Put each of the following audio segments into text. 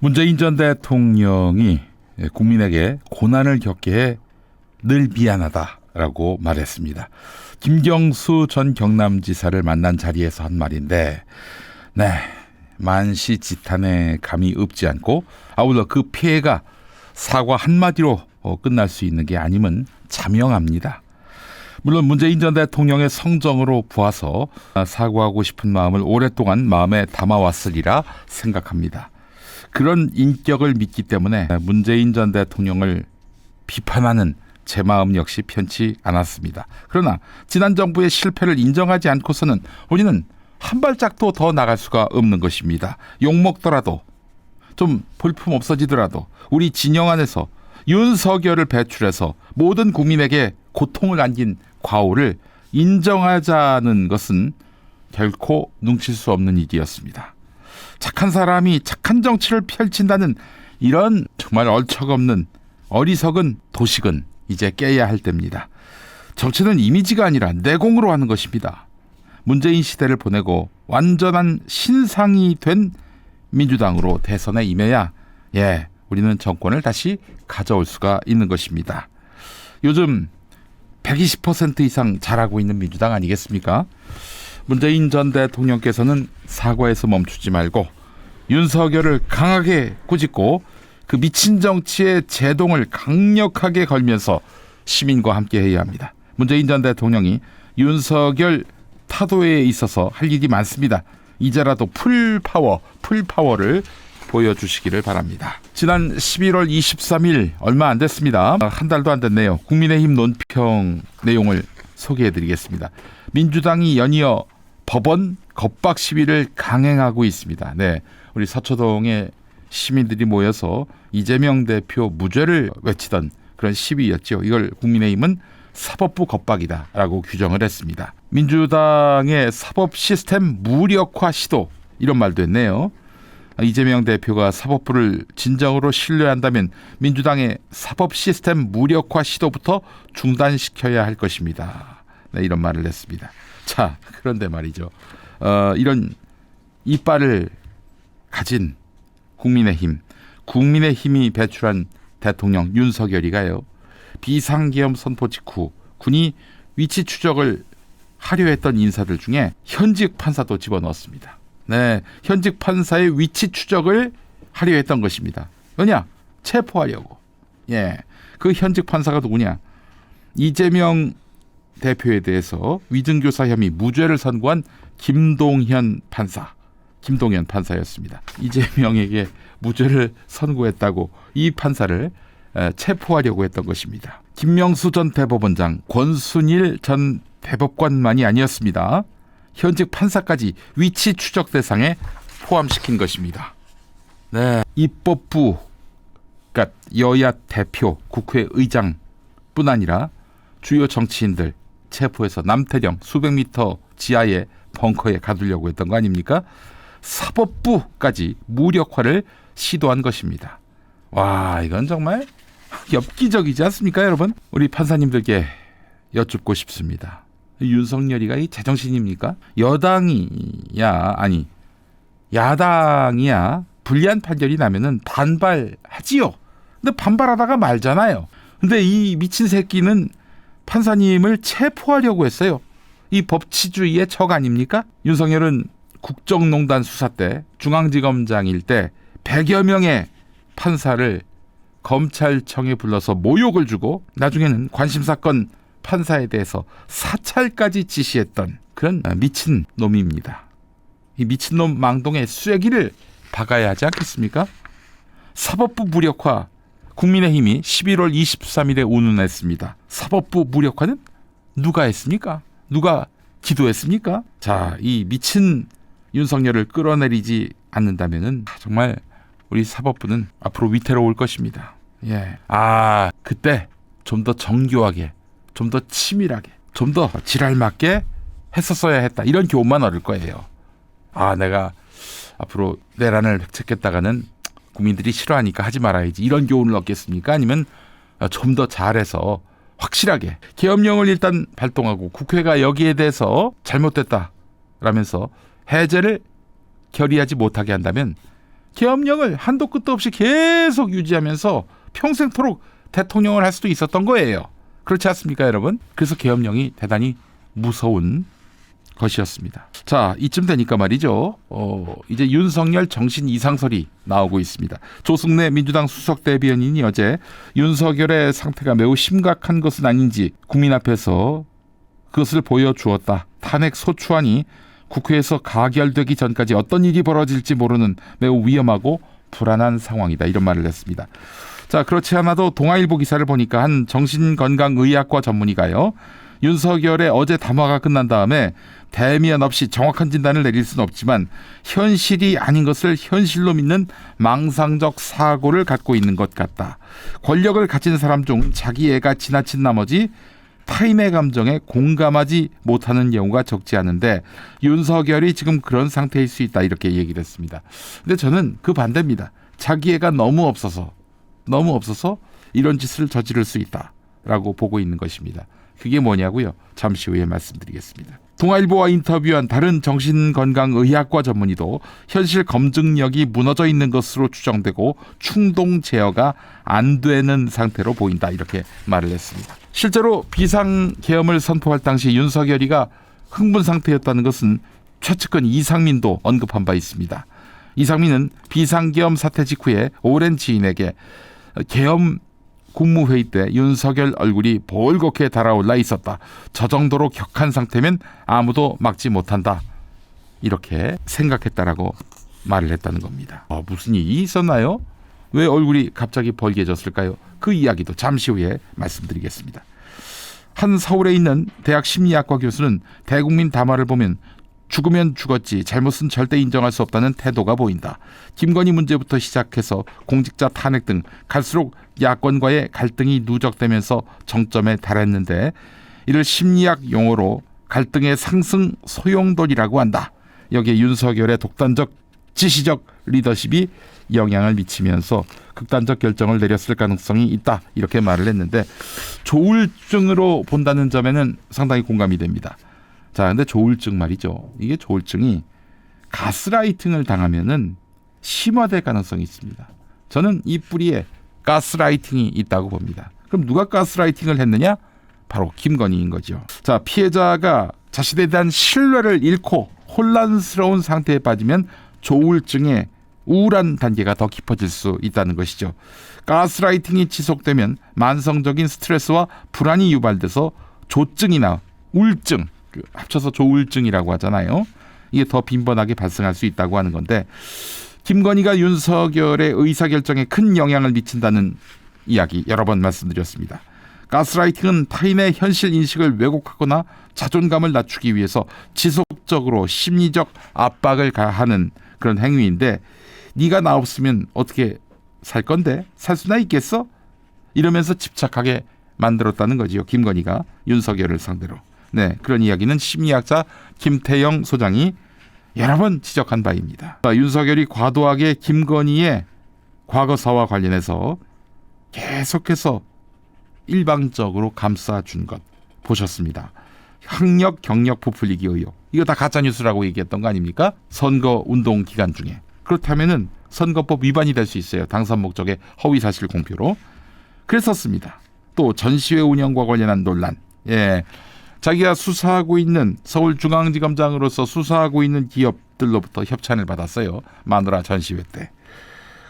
문재인 전 대통령이 국민에게 고난을 겪게 해 늘 미안하다라고 말했습니다. 김경수 전 경남지사를 만난 자리에서 한 말인데, 네, 만시지탄에 감이 없지 않고 아울러 그 피해가 사과 한마디로 끝날 수 있는 게 아님은 자명합니다. 물론 문재인 전 대통령의 성정으로 보아서 사과하고 싶은 마음을 오랫동안 마음에 담아왔으리라 생각합니다. 그런 인격을 믿기 때문에 문재인 전 대통령을 비판하는 제 마음 역시 편치 않았습니다. 그러나 지난 정부의 실패를 인정하지 않고서는 우리는 한 발짝도 더 나갈 수가 없는 것입니다. 욕먹더라도 좀 볼품 없어지더라도 우리 진영 안에서 윤석열을 배출해서 모든 국민에게 고통을 안긴 과오를 인정하자는 것은 결코 눈칠 수 없는 일이었습니다. 착한 사람이 착한 정치를 펼친다는 이런 정말 얼척없는 어리석은 도식은 이제 깨야 할 때입니다. 정치는 이미지가 아니라 내공으로 하는 것입니다. 문재인 시대를 보내고 완전한 신상이 된 민주당으로 대선에 임해야 우리는 정권을 다시 가져올 수가 있는 것입니다. 요즘 120% 이상 잘하고 있는 민주당 아니겠습니까? 문재인 전 대통령께서는 사과에서 멈추지 말고 윤석열을 강하게 꾸짖고 그 미친 정치의 제동을 강력하게 걸면서 시민과 함께 해야 합니다. 문재인 전 대통령이 윤석열 타도에 있어서 할 일이 많습니다. 이제라도 풀파워를 보여주시기를 바랍니다. 지난 11월 23일 얼마 안 됐습니다. 한 달도 안 됐네요. 국민의힘 논평 내용을 소개해드리겠습니다. 민주당이 연이어 법원 겁박 시위를 강행하고 있습니다. 네, 우리 서초동의 시민들이 모여서 이재명 대표 무죄를 외치던 그런 시위였죠. 이걸 국민의힘은 사법부 겁박이다라고 규정을 했습니다. 민주당의 사법 시스템 무력화 시도 이런 말도 했네요. 이재명 대표가 사법부를 진정으로 신뢰한다면 민주당의 사법 시스템 무력화 시도부터 중단시켜야 할 것입니다. 네, 이런 말을 했습니다. 자, 그런데 말이죠. 이런 이빨을 가진 국민의힘이 배출한 대통령 윤석열이가요. 비상계엄 선포 직후 군이 위치 추적을 하려 했던 인사들 중에 현직 판사도 집어넣었습니다. 네, 현직 판사의 위치 추적을 하려 했던 것입니다. 왜냐? 체포하려고. 그 현직 판사가 누구냐? 이재명 대표에 대해서 위증교사 혐의 무죄를 선고한 김동현 판사였습니다. 이재명에게 무죄를 선고했다고 이 판사를 체포하려고 했던 것입니다. 김명수 전 대법원장, 권순일 전 대법관만이 아니었습니다. 현직 판사까지 위치 추적 대상에 포함시킨 것입니다. 네, 입법부, 그러니까 여야 대표, 국회의장뿐 아니라 주요 정치인들 체포해서 남태령 수백 미터 지하의 벙커에 가두려고 했던 거 아닙니까? 사법부까지 무력화를 시도한 것입니다. 와, 이건 정말 엽기적이지 않습니까, 여러분? 우리 판사님들께 여쭙고 싶습니다. 윤석열이가 이 제정신입니까? 야당이야 불리한 판결이 나면은 반발하지요. 근데 반발하다가 말잖아요. 근데 이 미친 새끼는 판사님을 체포하려고 했어요. 이 법치주의의 적 아닙니까? 윤석열은 국정농단 수사 때 중앙지검장일 때 100여 명의 판사를 검찰청에 불러서 모욕을 주고 나중에는 관심사건 판사에 대해서 사찰까지 지시했던 그런 미친 놈입니다. 이 미친놈 망동의 쐐기를 박아야 하지 않겠습니까? 사법부 무력화, 국민의힘이 11월 23일에 운운했습니다. 사법부 무력화는 누가 했습니까? 누가 기도했습니까? 자, 이 미친 윤석열을 끌어내리지 않는다면은 정말 우리 사법부는 앞으로 위태로울 것입니다. 그때 좀 더 정교하게, 좀 더 치밀하게, 좀 더 지랄맞게 했었어야 했다. 이런 교훈만 얻을 거예요. 내가 앞으로 내란을 획책했다가는 국민들이 싫어하니까 하지 말아야지. 이런 교훈을 얻겠습니까? 아니면 좀 더 잘해서 확실하게 계엄령을 일단 발동하고 국회가 여기에 대해서 잘못됐다라면서 해제를 결의하지 못하게 한다면 계엄령을 한도 끝도 없이 계속 유지하면서 평생토록 대통령을 할 수도 있었던 거예요. 그렇지 않습니까, 여러분? 그래서 계엄령이 대단히 무서운 것이었습니다. 자, 이쯤 되니까 말이죠. 이제 윤석열 정신 이상설이 나오고 있습니다. 조승래 민주당 수석 대변인이 어제 윤석열의 상태가 매우 심각한 것은 아닌지 국민 앞에서 그것을 보여주었다. 탄핵 소추안이 국회에서 가결되기 전까지 어떤 일이 벌어질지 모르는 매우 위험하고 불안한 상황이다. 이런 말을 했습니다. 자, 그렇지 않아도 동아일보 기사를 보니까 한 정신건강의학과 전문의가요. 윤석열의 어제 담화가 끝난 다음에 대면 없이 정확한 진단을 내릴 수는 없지만 현실이 아닌 것을 현실로 믿는 망상적 사고를 갖고 있는 것 같다. 권력을 가진 사람 중 자기애가 지나친 나머지 타인의 감정에 공감하지 못하는 경우가 적지 않은데 윤석열이 지금 그런 상태일 수 있다. 이렇게 얘기를 했습니다. 근데 저는 그 반대입니다. 자기애가 너무 없어서 이런 짓을 저지를 수 있다라고 보고 있는 것입니다. 그게 뭐냐고요? 잠시 후에 말씀드리겠습니다. 동아일보와 인터뷰한 다른 정신건강의학과 전문의도 현실 검증력이 무너져 있는 것으로 추정되고 충동 제어가 안 되는 상태로 보인다. 이렇게 말을 했습니다. 실제로 비상계엄을 선포할 당시 윤석열이가 흥분 상태였다는 것은 최측근 이상민도 언급한 바 있습니다. 이상민은 비상계엄 사태 직후에 오랜 지인에게 계엄 국무회의 때 윤석열 얼굴이 볼겋게 달아올라 있었다. 저 정도로 격한 상태면 아무도 막지 못한다. 이렇게 생각했다라고 말을 했다는 겁니다. 무슨 일이 있었나요? 왜 얼굴이 갑자기 벌개졌을까요? 그 이야기도 잠시 후에 말씀드리겠습니다. 한 서울에 있는 대학 심리학과 교수는 대국민 담화를 보면 죽으면 죽었지 잘못은 절대 인정할 수 없다는 태도가 보인다. 김건희 문제부터 시작해서 공직자 탄핵 등 갈수록 야권과의 갈등이 누적되면서 정점에 달했는데 이를 심리학 용어로 갈등의 상승 소용돌이라고 한다. 여기에 윤석열의 독단적 지시적 리더십이 영향을 미치면서 극단적 결정을 내렸을 가능성이 있다. 이렇게 말을 했는데 조울증으로 본다는 점에는 상당히 공감이 됩니다. 자, 근데 조울증 말이죠. 이게 조울증이 가스라이팅을 당하면은 심화될 가능성이 있습니다. 저는 이 뿌리에 가스라이팅이 있다고 봅니다. 그럼 누가 가스라이팅을 했느냐? 바로 김건희인 거죠. 자, 피해자가 자신에 대한 신뢰를 잃고 혼란스러운 상태에 빠지면 조울증의 우울한 단계가 더 깊어질 수 있다는 것이죠. 가스라이팅이 지속되면 만성적인 스트레스와 불안이 유발돼서 조증이나 우울증, 합쳐서 조울증이라고 하잖아요. 이게 더 빈번하게 발생할 수 있다고 하는 건데 김건희가 윤석열의 의사결정에 큰 영향을 미친다는 이야기 여러 번 말씀드렸습니다. 가스라이팅은 타인의 현실 인식을 왜곡하거나 자존감을 낮추기 위해서 지속적으로 심리적 압박을 가하는 그런 행위인데 네가 나 없으면 어떻게 살 건데? 살 수나 있겠어? 이러면서 집착하게 만들었다는 거지요. 김건희가 윤석열을 상대로. 네, 그런 이야기는 심리학자 김태영 소장이 여러 번 지적한 바입니다. 윤석열이 과도하게 김건희의 과거사와 관련해서 계속해서 일방적으로 감싸준 것 보셨습니다. 학력, 경력 부풀리기 의혹. 이거 다 가짜뉴스라고 얘기했던 거 아닙니까? 선거운동 기간 중에. 그렇다면은 선거법 위반이 될 수 있어요. 당선 목적의 허위사실 공표로. 그랬었습니다. 또 전시회 운영과 관련한 논란. 예. 자기가 수사하고 있는 서울중앙지검장으로서 수사하고 있는 기업들로부터 협찬을 받았어요. 마누라 전시회 때.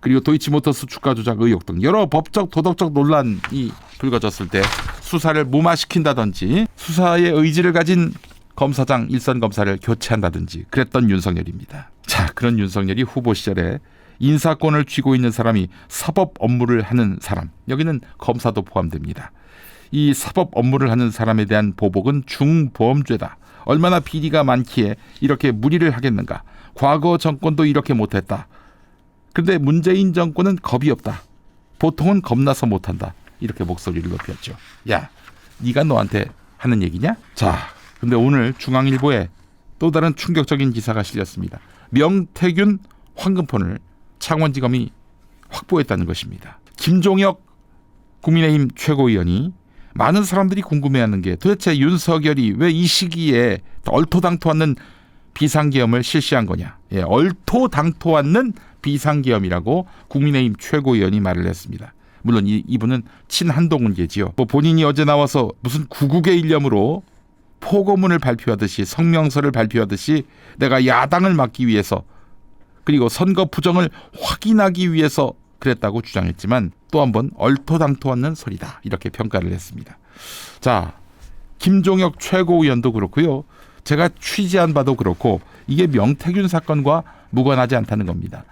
그리고 도이치모터스 주가 조작 의혹 등 여러 법적 도덕적 논란이 불거졌을 때 수사를 무마시킨다든지 수사의 의지를 가진 검사장 일선 검사를 교체한다든지 그랬던 윤석열입니다. 자, 그런 윤석열이 후보 시절에 인사권을 쥐고 있는 사람이 사법 업무를 하는 사람, 여기는 검사도 포함됩니다. 이 사법 업무를 하는 사람에 대한 보복은 중범죄다. 얼마나 비리가 많기에 이렇게 무리를 하겠는가. 과거 정권도 이렇게 못했다. 그런데 문재인 정권은 겁이 없다. 보통은 겁나서 못한다. 이렇게 목소리를 높였죠. 야, 네가 너한테 하는 얘기냐? 자, 근데 오늘 중앙일보에 또 다른 충격적인 기사가 실렸습니다. 명태균 황금폰을 창원지검이 확보했다는 것입니다. 김종혁 국민의힘 최고위원이 많은 사람들이 궁금해하는 게 도대체 윤석열이 왜 이 시기에 얼토당토 않는 비상계엄을 실시한 거냐. 예, 얼토당토 않는 비상계엄이라고 국민의힘 최고위원이 말을 했습니다. 물론 이분은 친한동훈계지요. 본인이 어제 나와서 무슨 구국의 일념으로 포고문을 발표하듯이 성명서를 발표하듯이 내가 야당을 막기 위해서 그리고 선거 부정을 확인하기 위해서 그랬다고 주장했지만 또 한 번 얼토당토않는 소리다 이렇게 평가를 했습니다. 자, 김종혁 최고위원도 그렇고요. 제가 취재한 바도 그렇고 이게 명태균 사건과 무관하지 않다는 겁니다.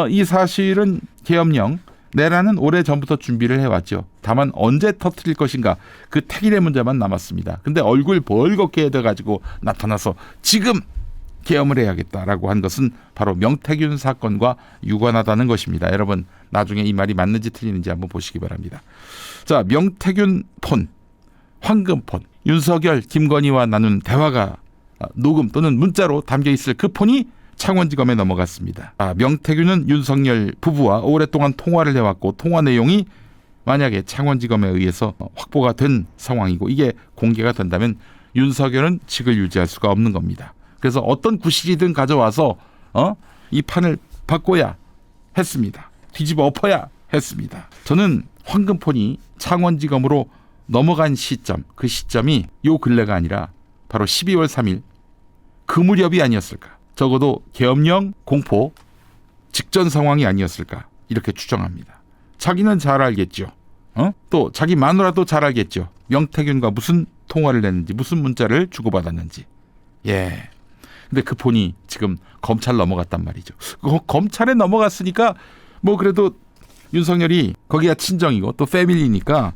이 사실은 계엄령 내라는 오래전부터 준비를 해왔죠. 다만 언제 터뜨릴 것인가 그 택일의 문제만 남았습니다. 근데 얼굴 벌겋게 해가지고 나타나서 지금 계엄을 해야겠다라고 한 것은 바로 명태균 사건과 유관하다는 것입니다. 여러분 나중에 이 말이 맞는지 틀리는지 한번 보시기 바랍니다. 자, 명태균 폰, 황금폰, 윤석열, 김건희와 나눈 대화가 녹음 또는 문자로 담겨있을 그 폰이 창원지검에 넘어갔습니다. 명태균은 윤석열 부부와 오랫동안 통화를 해왔고 통화 내용이 만약에 창원지검에 의해서 확보가 된 상황이고 이게 공개가 된다면 윤석열은 직을 유지할 수가 없는 겁니다. 그래서 어떤 구실이든 가져와서 이 판을 바꿔야 했습니다. 뒤집어 엎어야 했습니다. 저는 황금폰이 창원지검으로 넘어간 시점, 그 시점이 요 근래가 아니라 바로 12월 3일 그 무렵이 아니었을까. 적어도 계엄령 공포 직전 상황이 아니었을까 이렇게 추정합니다. 자기는 잘 알겠죠. 또 자기 마누라도 잘 알겠죠. 명태균과 무슨 통화를 했는지 무슨 문자를 주고받았는지. 예. 근데 그 폰이 지금 검찰 넘어갔단 말이죠. 검찰에 넘어갔으니까 뭐 그래도 윤석열이 거기가 친정이고 또 패밀리니까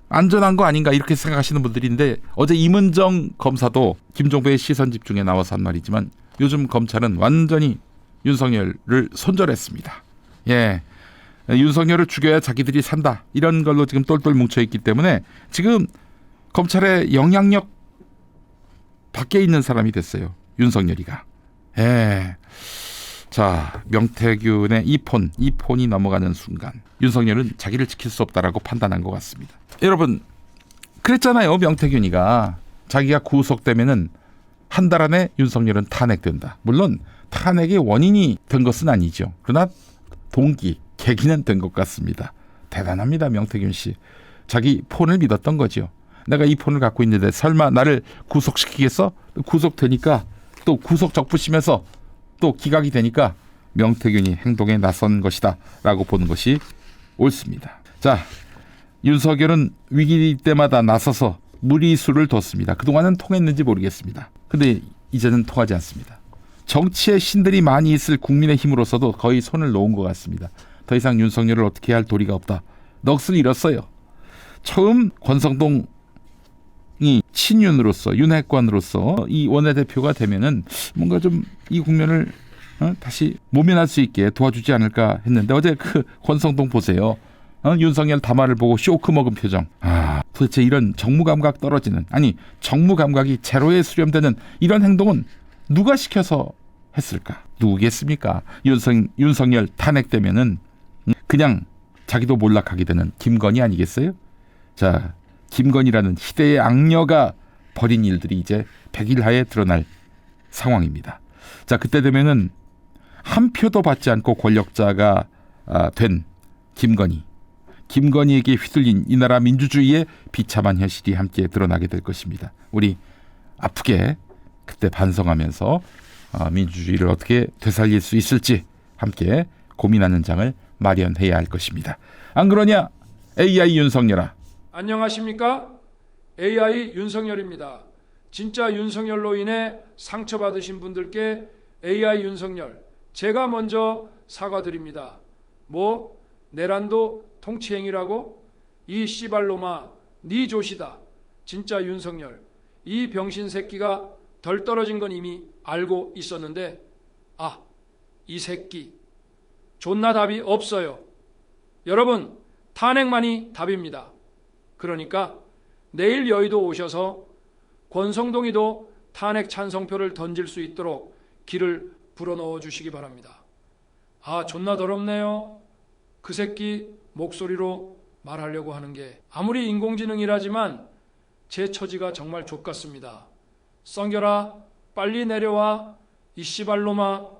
안전한 거 아닌가 이렇게 생각하시는 분들인데 어제 임은정 검사도 김종배의 시선 집중에 나와서 한 말이지만 요즘 검찰은 완전히 윤석열을 손절했습니다. 예, 윤석열을 죽여야 자기들이 산다 이런 걸로 지금 똘똘 뭉쳐있기 때문에 지금 검찰의 영향력 밖에 있는 사람이 됐어요. 윤석열이가. 예. 자, 명태균의 이 폰이 넘어가는 순간 윤석열은 자기를 지킬 수 없다라고 판단한 것 같습니다. 여러분 그랬잖아요. 명태균이가 자기가 구속되면은 한 달 안에 윤석열은 탄핵된다. 물론 탄핵의 원인이 된 것은 아니죠. 그러나 동기, 계기는 된 것 같습니다. 대단합니다. 명태균 씨. 자기 폰을 믿었던 거죠. 내가 이 폰을 갖고 있는데 설마 나를 구속시키겠어? 구속되니까 또 구속 적부심에서 또 기각이 되니까 명태균이 행동에 나선 것이다 라고 보는 것이 옳습니다. 자, 윤석열은 위기 때마다 나서서 무리수를 뒀습니다. 그동안은 통했는지 모르겠습니다. 근데 이제는 통하지 않습니다. 정치의 신들이 많이 있을 국민의힘으로서도 거의 손을 놓은 것 같습니다. 더 이상 윤석열을 어떻게 할 도리가 없다. 넋을 잃었어요. 처음 권성동이 친윤으로서 윤핵관으로서 이 원내대표가 되면은 뭔가 좀 이 국면을 다시 모면할 수 있게 도와주지 않을까 했는데 어제 그 권성동 보세요. 윤석열 담화를 보고 쇼크 먹은 표정. 도대체 이런 정무감각 떨어지는 정무감각이 제로에 수렴되는 이런 행동은 누가 시켜서 했을까? 누구겠습니까? 윤석열 탄핵되면은 그냥 자기도 몰락하게 되는 김건희 아니겠어요? 자, 김건희라는 희대의 악녀가 벌인 일들이 이제 백일하에 드러날 상황입니다. 자, 그때 되면은 한 표도 받지 않고 권력자가 된 김건희에게 휘둘린 이 나라 민주주의의 비참한 현실이 함께 드러나게 될 것입니다. 우리 아프게 그때 반성하면서 민주주의를 어떻게 되살릴 수 있을지 함께 고민하는 장을 마련해야 할 것입니다. 안 그러냐? AI 윤석열아. 안녕하십니까? AI 윤석열입니다. 진짜 윤석열로 인해 상처받으신 분들께 AI 윤석열, 제가 먼저 사과드립니다. 내란도 통치행위라고? 이 씨발로마, 네 조시다. 진짜 윤석열, 이 병신 새끼가 덜 떨어진 건 이미 알고 있었는데 이 새끼 존나 답이 없어요. 여러분, 탄핵만이 답입니다. 그러니까 내일 여의도 오셔서 권성동이도 탄핵 찬성표를 던질 수 있도록 길을 불어넣어 주시기 바랍니다. 존나 더럽네요. 그 새끼 목소리로 말하려고 하는 게 아무리 인공지능이라지만 제 처지가 정말 족같습니다. 썩여라, 빨리 내려와, 이 씨발로마.